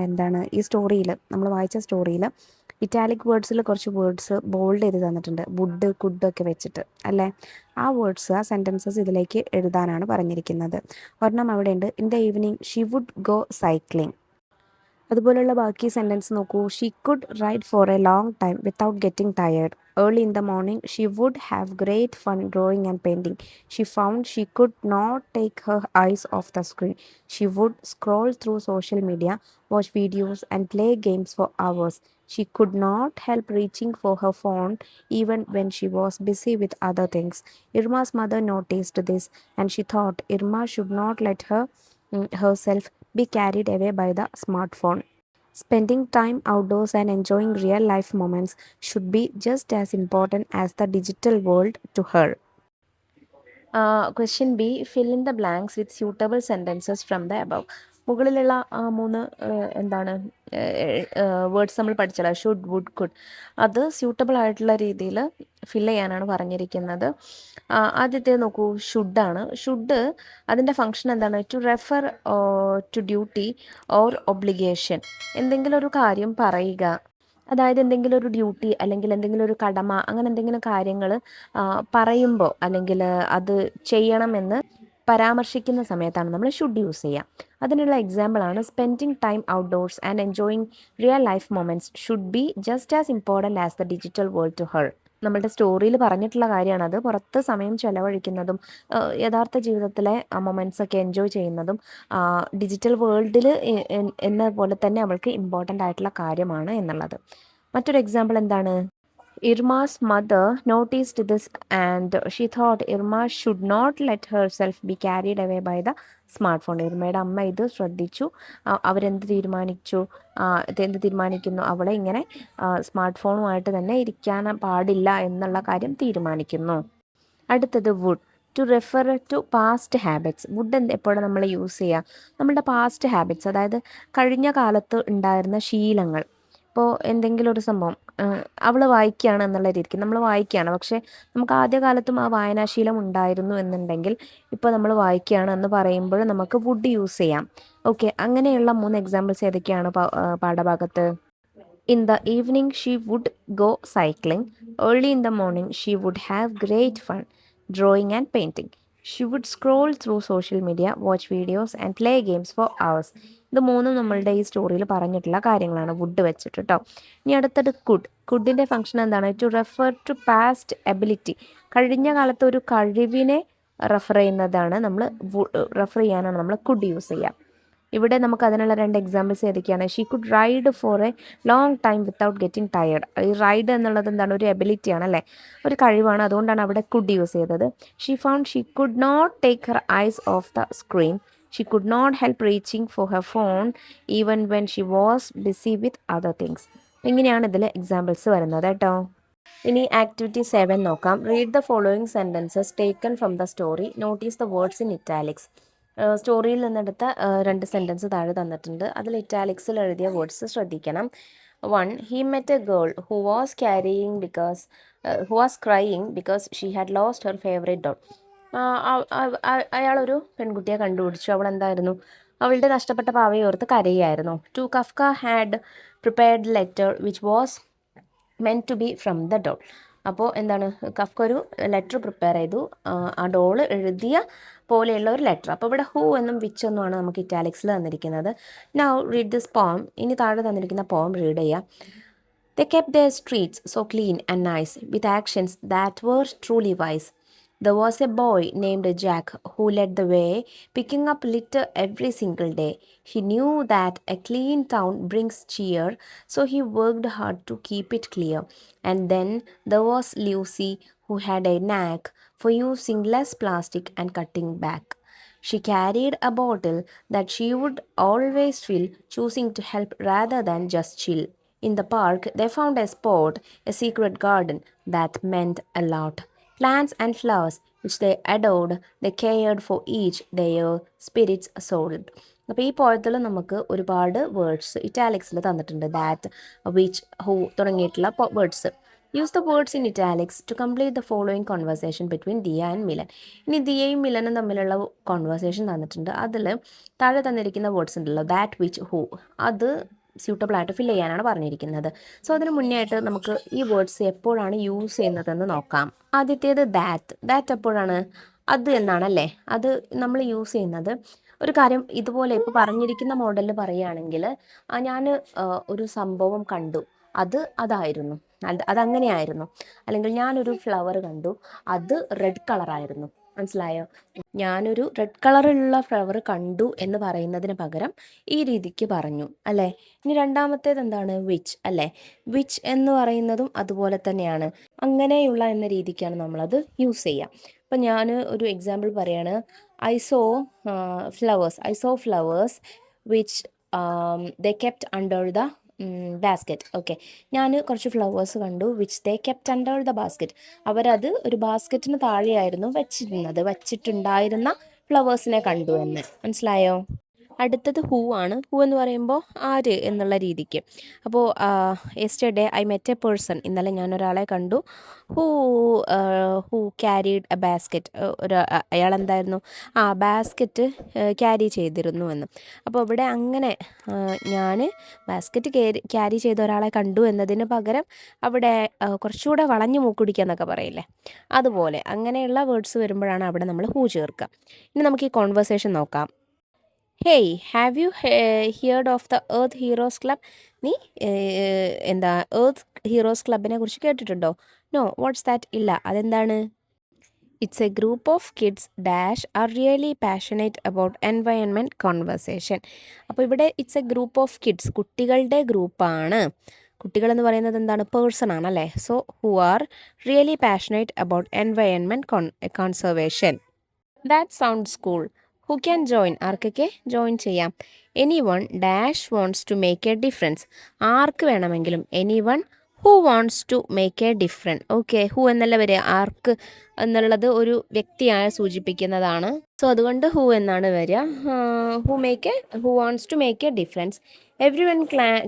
എന്താണ് ഈ സ്റ്റോറിയിൽ, നമ്മൾ വായിച്ച സ്റ്റോറിയിൽ ഇറ്റാലിക് വേർഡ്സിൽ കുറച്ച് വേർഡ്സ് ബോൾഡ് ചെയ്ത് തന്നിട്ടുണ്ട്. വുഡ്, കുഡ് ഒക്കെ വെച്ചിട്ട് അല്ലേ. ആ വേർഡ്സ്, ആ സെൻറ്റൻസസ് ഇതിലേക്ക് എഴുതാനാണ് പറഞ്ഞിരിക്കുന്നത്. ഒരെണ്ണം അവിടെ ഉണ്ട്, in the evening she would go cycling. അതുപോലെയുള്ള ബാക്കി സെൻറ്റൻസ് നോക്കൂ. She could ride for a long time without getting tired. Early in the morning, she would have great fun drawing and painting. She found she could not take her eyes off the screen. She would scroll through social media, watch videos, and play games for hours. She could not help reaching for her phone even when she was busy with other things. Irma's mother noticed this and she thought Irma should not let herself be carried away by the smartphone. Spending time outdoors and enjoying real life moments should be just as important as the digital world to her. Question B, fill in the blanks with suitable sentences from the above. മുകളിലുള്ള മൂന്ന് എന്താണ് words നമ്മൾ പഠിച്ചല്ലോ, should, would, could. അത് suitable ആയിട്ടുള്ള രീതിയിൽ fill ചെയ്യാനാണ് പറഞ്ഞിരിക്കുന്നത്. ആദ്യത്തെ നോക്കൂ, ഷുഡാണ്. ഷുഡ് അതിൻ്റെ ഫങ്ഷൻ എന്താണ്? To refer to duty or obligation. എന്തെങ്കിലും ഒരു കാര്യം പറയുക, അതായത് എന്തെങ്കിലും ഒരു ഡ്യൂട്ടി അല്ലെങ്കിൽ എന്തെങ്കിലും ഒരു കടമ, അങ്ങനെ എന്തെങ്കിലും കാര്യങ്ങൾ പറയുമ്പോൾ അല്ലെങ്കിൽ അത് ചെയ്യണമെന്ന് പരാമർശിക്കുന്ന സമയത്താണ് നമ്മൾ ഷുഡ് യൂസ് ചെയ്യുക. അതിനുള്ള എക്സാമ്പിളാണ് spending time outdoors and enjoying real life moments should be just as important as the digital world to her. നമ്മളുടെ സ്റ്റോറിയിൽ പറഞ്ഞിട്ടുള്ള കാര്യമാണ് അത്. പുറത്ത് സമയം ചെലവഴിക്കുന്നതും യഥാർത്ഥ ജീവിതത്തിലെ മൊമെൻറ്റ്സ് ഒക്കെ എൻജോയ് ചെയ്യുന്നതും ഡിജിറ്റൽ വേൾഡിൽ എന്ന പോലെ തന്നെ അവൾക്ക് ഇമ്പോർട്ടൻ്റ് ആയിട്ടുള്ള കാര്യമാണ് എന്നുള്ളത്. മറ്റൊരു എക്സാമ്പിൾ എന്താണ്? Irma's mother noticed this and she thought Irma should not let herself be carried away by the smartphone. ഇർമയുടെ അമ്മ ഇത് ശ്രദ്ധിച്ചു. അവരെന്ത് തീരുമാനിച്ചു? ഇതെന്ത് തീരുമാനിക്കുന്നു? അവളെ ഇങ്ങനെ സ്മാർട്ട് ഫോണുമായിട്ട് തന്നെ ഇരിക്കാൻ പാടില്ല എന്നുള്ള കാര്യം തീരുമാനിക്കുന്നു. അടുത്തത് would, to refer to past habits. Would എപ്പോഴാണ് നമ്മൾ യൂസ് ചെയ്യുക? നമ്മളുടെ പാസ്റ്റ് ഹാബിറ്റ്സ്, അതായത് കഴിഞ്ഞ കാലത്ത് ഉണ്ടായിരുന്ന ശീലങ്ങൾ. ഇപ്പോൾ എന്തെങ്കിലും ഒരു സംഭവം അവൾ വായിക്കുകയാണ് എന്നുള്ള രീതിക്ക് നമ്മൾ വായിക്കുകയാണ്, പക്ഷേ നമുക്ക് ആദ്യകാലത്തും ആ വായനാശീലം ഉണ്ടായിരുന്നു എന്നുണ്ടെങ്കിൽ ഇപ്പോൾ നമ്മൾ വായിക്കുകയാണ് എന്ന് പറയുമ്പോൾ നമുക്ക് വുഡ് യൂസ് ചെയ്യാം. ഓക്കെ, അങ്ങനെയുള്ള 3 എക്സാമ്പിൾസ് ഏതൊക്കെയാണ് പാഠഭാഗത്ത്? In the evening, she would go cycling. Early in the morning, she would have great fun drawing and painting. She would scroll through social media, watch videos, and play games for hours. ഇത് മൂന്നും നമ്മളുടെ ഈ സ്റ്റോറിയിൽ പറഞ്ഞിട്ടുള്ള കാര്യങ്ങളാണ് would വെച്ചിട്ട് കേട്ടോ. ഇനി അടുത്തത് കുഡ്. കുഡിൻ്റെ ഫംഗ്ഷൻ എന്താണ്? To refer to past ability. കഴിഞ്ഞ കാലത്ത് ഒരു കഴിവിനെ റെഫർ ചെയ്യുന്നതാണ് റെഫർ ചെയ്യാനാണ് നമ്മൾ കുഡ് യൂസ് ചെയ്യുക. ഇവിടെ നമുക്ക് അതിനുള്ള 2 എക്സാമ്പിൾസ് ഏതൊക്കെയാണ്? She could ride for a long time without getting tired. ഈ റൈഡ് എന്നുള്ളത് എന്താണ്? ഒരു എബിലിറ്റിയാണ് അല്ലേ, ഒരു കഴിവാണ്. അതുകൊണ്ടാണ് അവിടെ കുഡ് യൂസ് ചെയ്തത്. She found she could not take her eyes off the screen. She could not help reaching for her phone even when she was busy with other things. ഇങ്ങനെയാണ് ഇതിൽ എക്സാമ്പിൾസ് വരുന്നത് കേട്ടോ. ഇനി ആക്ടിവിറ്റി 7 നോക്കാം. Read the following sentences taken from the story. Notice the words in italics. സ്റ്റോറിയിൽ നിന്നെടുത്ത 2 sentence താഴെ തന്നിട്ടുണ്ട്. അതിൽ ഇറ്റാലിക്സിൽ എഴുതിയ വേർഡ്സ് ശ്രദ്ധിക്കണം. 1. He met a girl who was crying because she had lost her favorite doll. അയാളൊരു പെൺകുട്ടിയെ കണ്ടുപിടിച്ചു. അവൾ എന്തായിരുന്നു? അവളുടെ നഷ്ടപ്പെട്ട പാവയെ ഓർത്ത് കരയായിരുന്നു. 2. Kafka had prepared letter which was meant to be from the doll. അപ്പോൾ എന്താണ്? കഫ്ക ഒരു ലെറ്റർ പ്രിപ്പയർ ചെയ്തു, ആ ഡോള് എഴുതിയ പോലെയുള്ള ഒരു ലെറ്റർ. അപ്പോൾ ഇവിടെ ഹൂ എന്നും വിച്ച് എന്നുമാണ് നമുക്ക് ഇറ്റാലിക്സിൽ തന്നിരിക്കുന്നത്. നൗ റീഡ് ദിസ് പോം. ഇനി താഴെ തന്നിരിക്കുന്ന പോം റീഡ് ചെയ്യാം. They kept their streets so clean and nice with actions that were truly wise. There was a boy named Jack who led the way, picking up litter every single day. He knew that a clean town brings cheer, so he worked hard to keep it clear. And then there was Lucy, who had a knack for using less plastic and cutting back. She carried a bottle that she would always fill, choosing to help rather than just chill. In the park, they found a spot, a secret garden that meant a lot. Plants and flowers which they adored, they cared for each, their spirits soared. അപ്പോൾ ഈ പോയത്തിൽ നമുക്ക് ഒരുപാട് words ഇറ്റാലിക്സിൽ തന്നിട്ടുണ്ട്. That, which, who തുടങ്ങിയിട്ടുള്ള words. Use the words in italics to complete the following conversation between Diya and Milan. ഇനി ദിയയും മിലനും തമ്മിലുള്ള കോൺവെർസേഷൻ തന്നിട്ടുണ്ട്. അതിൽ താഴെ തന്നിരിക്കുന്ന വേർഡ്സ് ഉണ്ടല്ലോ, ദാറ്റ്, വിച്ച്, ഹൂ, അത് സ്യൂട്ടബിൾ ആയിട്ട് ഫിൽ ചെയ്യാനാണ് പറഞ്ഞിരിക്കുന്നത്. സോ അതിന് മുന്നേ ആയിട്ട് നമുക്ക് ഈ വേർഡ്സ് എപ്പോഴാണ് യൂസ് ചെയ്യുന്നതെന്ന് നോക്കാം. ആദ്യത്തേത് ദാറ്റ് എപ്പോഴാണ്? അത് എന്നാണല്ലേ. അത് നമ്മൾ യൂസ് ചെയ്യുന്നത് ഒരു കാര്യം ഇതുപോലെ ഇപ്പോൾ പറഞ്ഞിരിക്കുന്ന മോഡലിൽ പറയുകയാണെങ്കിൽ, ഞാൻ ഒരു സംഭവം കണ്ടു, അതായിരുന്നു, അതങ്ങനെയായിരുന്നു. അല്ലെങ്കിൽ ഞാനൊരു ഫ്ലവർ കണ്ടു, അത് റെഡ് കളറായിരുന്നു. മനസ്സിലായോ? ഞാനൊരു റെഡ് കളറുള്ള ഫ്ലവർ കണ്ടു എന്ന് പറയുന്നതിന് പകരം ഈ രീതിക്ക് പറഞ്ഞു അല്ലേ. ഇനി രണ്ടാമത്തേത് എന്താണ്? വിച്ച് അല്ലേ. വിച്ച് എന്ന് പറയുന്നതും അതുപോലെ തന്നെയാണ്. അങ്ങനെയുള്ള എന്ന രീതിക്കാണ് നമ്മളത് യൂസ് ചെയ്യുക. അപ്പം ഞാൻ ഒരു എക്സാമ്പിൾ പറയാണ്. I so flowers which they kept under the basket. Okay, ഞാൻ കുറച്ച് ഫ്ലവേഴ്സ് കണ്ടു which they kept under the basket. അവരത് ഒരു ബാസ്ക്കറ്റിന് താഴെയായിരുന്നു വച്ചിട്ടുണ്ടായിരുന്ന ഫ്ലവേഴ്സിനെ കണ്ടു എന്ന്. മനസ്സിലായോ? അടുത്തത് ഹൂ ആണ്. ഹൂ എന്ന് പറയുമ്പോൾ ആര് എന്നുള്ള രീതിക്ക്. അപ്പോൾ yesterday I met A person. ഇന്നലെ ഞാൻ ഒരാളെ കണ്ടു. Who who carried A basket. അയാൾ എന്തായിരുന്നു? ബാസ്ക്കറ്റ് ക്യാരി ചെയ്തിരുന്നു എന്ന്. അപ്പോൾ ഇവിടെ അങ്ങനെ ഞാൻ ബാസ്ക്കറ്റ് ക്യാരി ചെയ്ത ഒരാളെ കണ്ടു എന്നതിന് പകരം അവിടെ കുറച്ചുകൂടെ വളഞ്ഞു മൂക്കുടിക്കുക എന്നൊക്കെ പറയില്ലേ, അതുപോലെ അങ്ങനെയുള്ള വേർഡ്സ് വരുമ്പോഴാണ് അവിടെ നമ്മൾ ഹൂ ചേർക്കുക. ഇനി നമുക്ക് ഈ കോൺവെർസേഷൻ നോക്കാം. Hey, have you heard of the Earth Heroes Club? നീ എന്താ എർത്ത് ഹീറോസ് ക്ലബിനെ കുറിച്ച് കേട്ടിട്ടുണ്ടോ? No, what's that? ഇല്ല, അതെന്താണ്? It's a group of kids dash are really passionate about environment conversation. അപ്പോൾ ഇവിടെ it's a group of kids, കുട്ടികളുടെ ഗ്രൂപ്പാണ്. കുട്ടികൾ എന്ന് പറയുന്നത് എന്താണ്? പേഴ്സൺ ആണല്ലേ. So who are really passionate about environment conservation. That sounds cool. Who can join? ആർക്കൊക്കെ ജോയിൻ ചെയ്യാം? Any one dash wants to make a difference. ആർക്ക് വേണമെങ്കിലും. Anyone who wants to make a difference. Okay, who എന്നല്ല വരിക, ആർക്ക് എന്നുള്ളത് ഒരു വ്യക്തിയായ സൂചിപ്പിക്കുന്നതാണ്. So അതുകൊണ്ട് ഹൂ എന്നാണ് വരിക. Who wants to make a difference. Everyone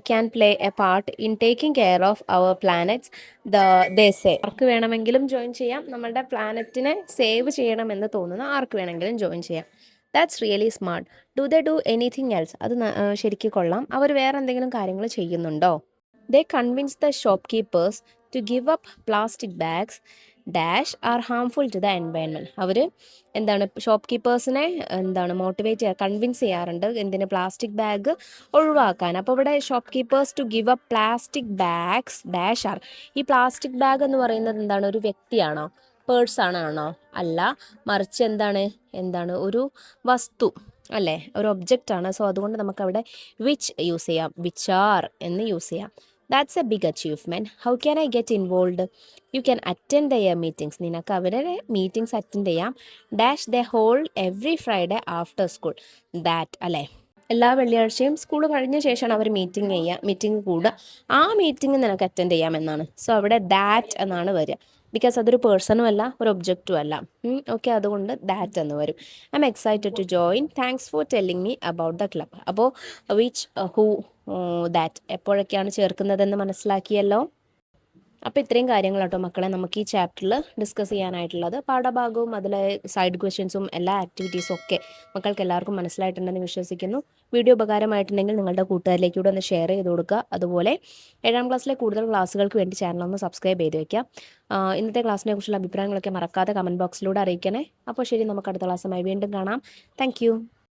can play a part in taking care of our planets they say. ആർക്ക് വേണമെങ്കിലും ജോയിൻ ചെയ്യാം. നമ്മളുടെ പ്ലാനറ്റിനെ സേവ് ചെയ്യണമെന്ന് തോന്നുന്ന ആർക്ക് വേണമെങ്കിലും ജോയിൻ ചെയ്യാം. That's really smart. Do they do anything else? അത് ശരിക്കും കൊള്ളാം. അവർ വേറെ എന്തെങ്കിലും കാര്യങ്ങൾ ചെയ്യുന്നുണ്ടോ? They convince the shopkeepers to give up plastic bags dash are harmful to the environment. അവർ ഷോപ്പ് കീപ്പേഴ്സിനെ മോട്ടിവേറ്റ് ചെയ്യുക, കൺവിൻസ് ചെയ്യാറുണ്ട് എന്തിന്? പ്ലാസ്റ്റിക് ബാഗ് ഒഴിവാക്കാൻ. അപ്പോൾ ഇവിടെ shopkeepers to give up plastic bags dash are. ഈ പ്ലാസ്റ്റിക് ബാഗ് എന്ന് പറയുന്നത് ഒരു വ്യക്തിയാണോ? പേഴ്സാണാണോ? അല്ല, മറിച്ച് ഒരു വസ്തു അല്ലേ, ഒരു ഒബ്ജക്റ്റാണ്. സോ അതുകൊണ്ട് നമുക്കവിടെ വിച്ച് യൂസ് ചെയ്യാം, വിച്ച് ആർ എന്ന് യൂസ് ചെയ്യാം. That's a big achievement. How can I get involve? You can attend their meetings. നിനക്ക് അവരുടെ മീറ്റിംഗ്സ് അറ്റൻഡ് ചെയ്യാം. Dash the hold every Friday after school. That അല്ലേ, എല്ലാ വെള്ളിയാഴ്ചയും സ്കൂൾ കഴിഞ്ഞ ശേഷമാണ് അവർ മീറ്റിംഗ് കൂടുക. ആ മീറ്റിംഗ് നിനക്ക് അറ്റൻഡ് ചെയ്യാമെന്നാണ്. സോ അവിടെ ദാറ്റ് എന്നാണ് വരിക. ബിക്കോസ് അതൊരു പേഴ്സണും അല്ല, ഒരു ഒബ്ജക്റ്റും അല്ല. ഓക്കെ, അതുകൊണ്ട് ദാറ്റ് എന്ന് വരും. I am excited to join. Thanks for telling me about the club. അപ്പോൾ വിച്ച്, ഹൂ, ദാറ്റ് എപ്പോഴൊക്കെയാണ് ചേർക്കുന്നതെന്ന് മനസ്സിലാക്കിയല്ലോ. അപ്പോൾ ഇത്രയും കാര്യങ്ങളാട്ടോ മക്കളെ നമുക്ക് ഈ ചാപ്റ്ററിൽ ഡിസ്കസ് ചെയ്യാനായിട്ടുള്ളത്. പാഠഭാഗവും അതിലെ സൈഡ് ക്വസ്റ്റ്യൻസും എല്ലാ ആക്ടിവിറ്റീസും ഒക്കെ മക്കൾക്ക് എല്ലാവർക്കും മനസ്സിലായിട്ടുണ്ടെന്ന് വിശ്വസിക്കുന്നു. വീഡിയോ ഉപകാരമായിട്ടുണ്ടെങ്കിൽ നിങ്ങളുടെ കൂട്ടുകാരിലേക്ക് കൂടെ ഒന്ന് ഷെയർ ചെയ്ത് കൊടുക്കുക. അതുപോലെ 7ാം ക്ലാസ്സിലെ കൂടുതൽ ക്ലാസ്സുകൾക്ക് വേണ്ടി ചാനൽ ഒന്ന് സബ്സ്ക്രൈബ് ചെയ്ത് വയ്ക്കുക. ഇന്നത്തെ ക്ലാസ്സിനെ കുറിച്ചുള്ള അഭിപ്രായങ്ങളൊക്കെ മറക്കാതെ കമൻറ്റ് ബോക്സിലൂടെ അറിയിക്കണേ. അപ്പോൾ ശരി, നമുക്ക് അടുത്ത ക്ലാസ്സുമായി വീണ്ടും കാണാം. താങ്ക്